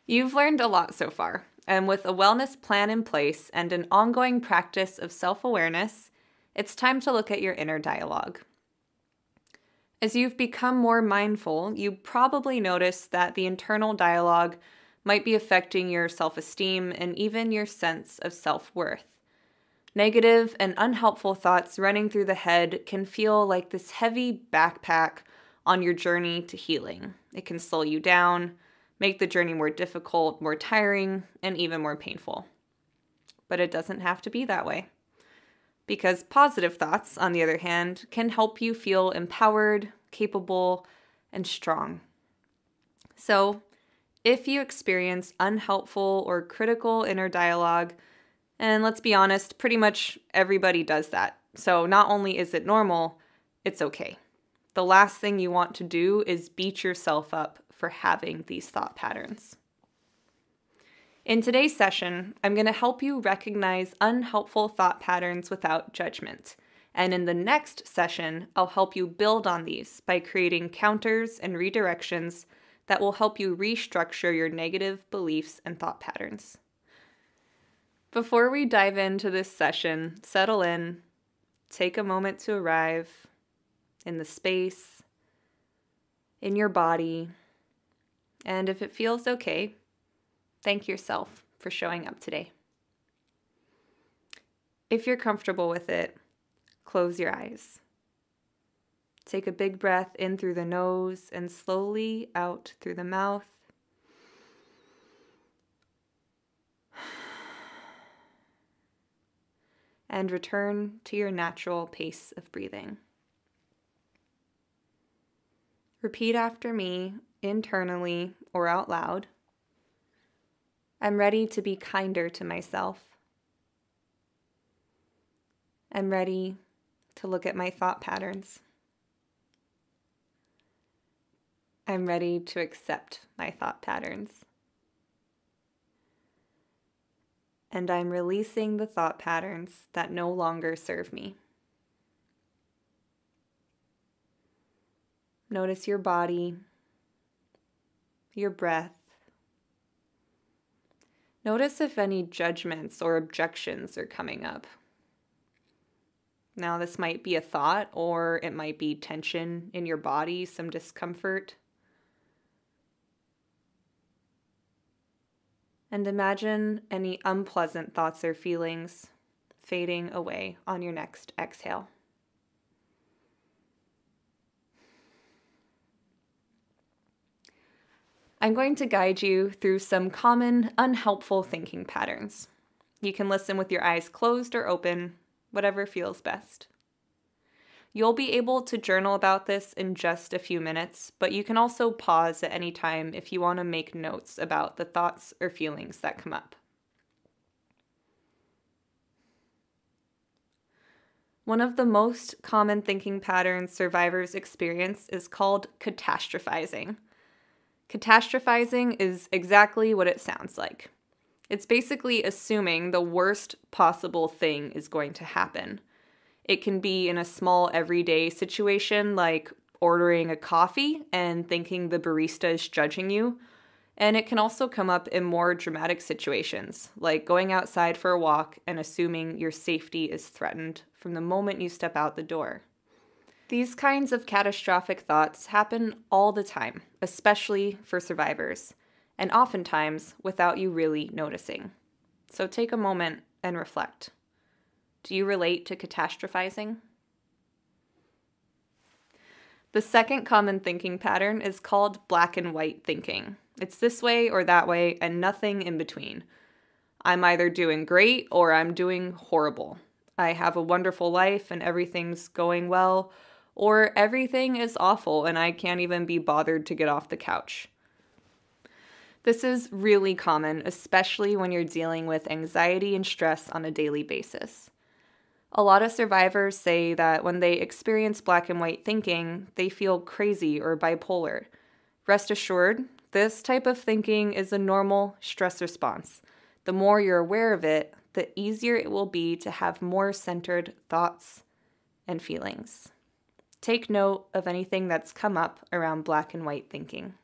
You've learned a lot so far, and with a wellness plan in place and an ongoing practice of self-awareness, it's time to look at your inner dialogue. As you've become more mindful, you probably notice that the internal dialogue might be affecting your self-esteem and even your sense of self-worth. Negative and unhelpful thoughts running through the head can feel like this heavy backpack on your journey to healing. It can slow you down, make the journey more difficult, more tiring, and even more painful. But it doesn't have to be that way. Because positive thoughts, on the other hand, can help you feel empowered, capable, and strong. So, if you experience unhelpful or critical inner dialogue, and let's be honest, pretty much everybody does that. So not only is it normal, it's okay. The last thing you want to do is beat yourself up for having these thought patterns. In today's session, I'm going to help you recognize unhelpful thought patterns without judgment. And in the next session, I'll help you build on these by creating counters and redirections that will help you restructure your negative beliefs and thought patterns. Before we dive into this session, settle in, take a moment to arrive in the space, in your body, and if it feels okay, thank yourself for showing up today. If you're comfortable with it, close your eyes. Take a big breath in through the nose and slowly out through the mouth. And return to your natural pace of breathing. Repeat after me, internally or out loud. I'm ready to be kinder to myself. I'm ready to look at my thought patterns. I'm ready to accept my thought patterns. And I'm releasing the thought patterns that no longer serve me. Notice your body, your breath. Notice if any judgments or objections are coming up. Now, this might be a thought, or it might be tension in your body, some discomfort. And imagine any unpleasant thoughts or feelings fading away on your next exhale. I'm going to guide you through some common unhelpful thinking patterns. You can listen with your eyes closed or open, whatever feels best. You'll be able to journal about this in just a few minutes, but you can also pause at any time if you want to make notes about the thoughts or feelings that come up. One of the most common thinking patterns survivors experience is called catastrophizing. Catastrophizing is exactly what it sounds like. It's basically assuming the worst possible thing is going to happen. It can be in a small everyday situation like ordering a coffee and thinking the barista is judging you. And it can also come up in more dramatic situations like going outside for a walk and assuming your safety is threatened from the moment you step out the door. These kinds of catastrophic thoughts happen all the time, especially for survivors, and oftentimes without you really noticing. So take a moment and reflect. Do you relate to catastrophizing? The second common thinking pattern is called black and white thinking. It's this way or that way and nothing in between. I'm either doing great or I'm doing horrible. I have a wonderful life and everything's going well, or everything is awful and I can't even be bothered to get off the couch. This is really common, especially when you're dealing with anxiety and stress on a daily basis. A lot of survivors say that when they experience black and white thinking, they feel crazy or bipolar. Rest assured, this type of thinking is a normal stress response. The more you're aware of it, the easier it will be to have more centered thoughts and feelings. Take note of anything that's come up around black and white thinking.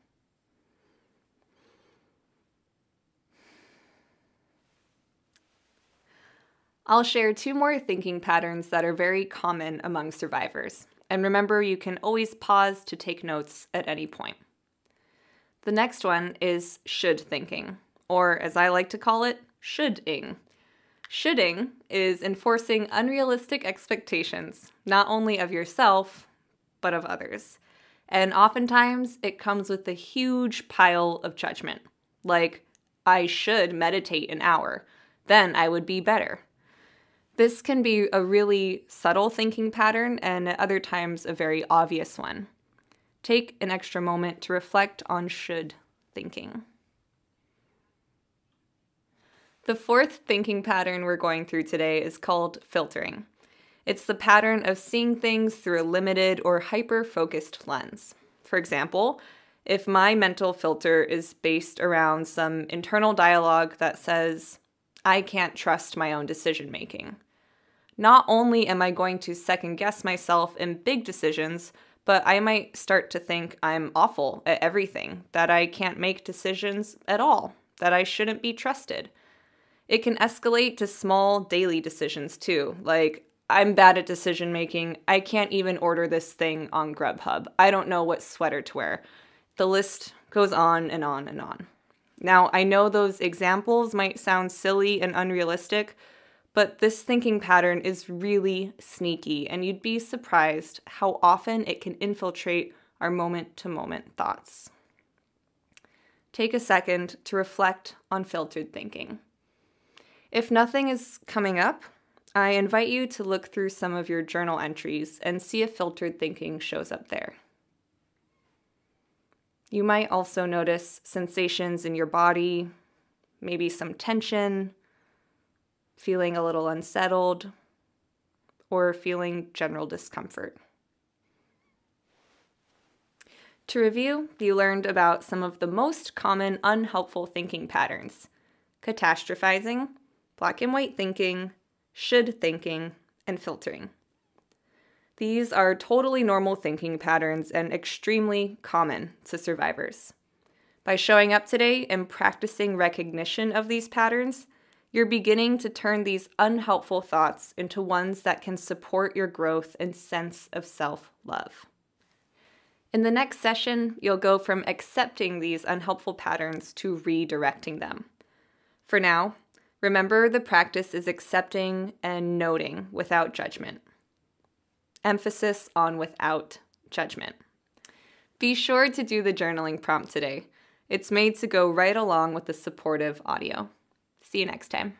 I'll share 2 more thinking patterns that are very common among survivors. And remember, you can always pause to take notes at any point. The next one is should thinking, or as I like to call it, shoulding. Shoulding is enforcing unrealistic expectations, not only of yourself, but of others. And oftentimes, it comes with a huge pile of judgment. Like, I should meditate an hour, then I would be better. This can be a really subtle thinking pattern and at other times a very obvious one. Take an extra moment to reflect on should thinking. The 4th thinking pattern we're going through today is called filtering. It's the pattern of seeing things through a limited or hyper-focused lens. For example, if my mental filter is based around some internal dialogue that says, I can't trust my own decision-making. Not only am I going to second-guess myself in big decisions, but I might start to think I'm awful at everything, that I can't make decisions at all, that I shouldn't be trusted. It can escalate to small daily decisions too, like, I'm bad at decision-making, I can't even order this thing on Grubhub, I don't know what sweater to wear. The list goes on and on and on. Now, I know those examples might sound silly and unrealistic, but this thinking pattern is really sneaky, and you'd be surprised how often it can infiltrate our moment-to-moment thoughts. Take a second to reflect on filtered thinking. If nothing is coming up, I invite you to look through some of your journal entries and see if filtered thinking shows up there. You might also notice sensations in your body, maybe some tension, feeling a little unsettled, or feeling general discomfort. To review, you learned about some of the most common unhelpful thinking patterns: catastrophizing, black and white thinking, should thinking, and filtering. These are totally normal thinking patterns and extremely common to survivors. By showing up today and practicing recognition of these patterns, you're beginning to turn these unhelpful thoughts into ones that can support your growth and sense of self-love. In the next session, you'll go from accepting these unhelpful patterns to redirecting them. For now, remember the practice is accepting and noting without judgment. Emphasis on without judgment. Be sure to do the journaling prompt today. It's made to go right along with the supportive audio. See you next time.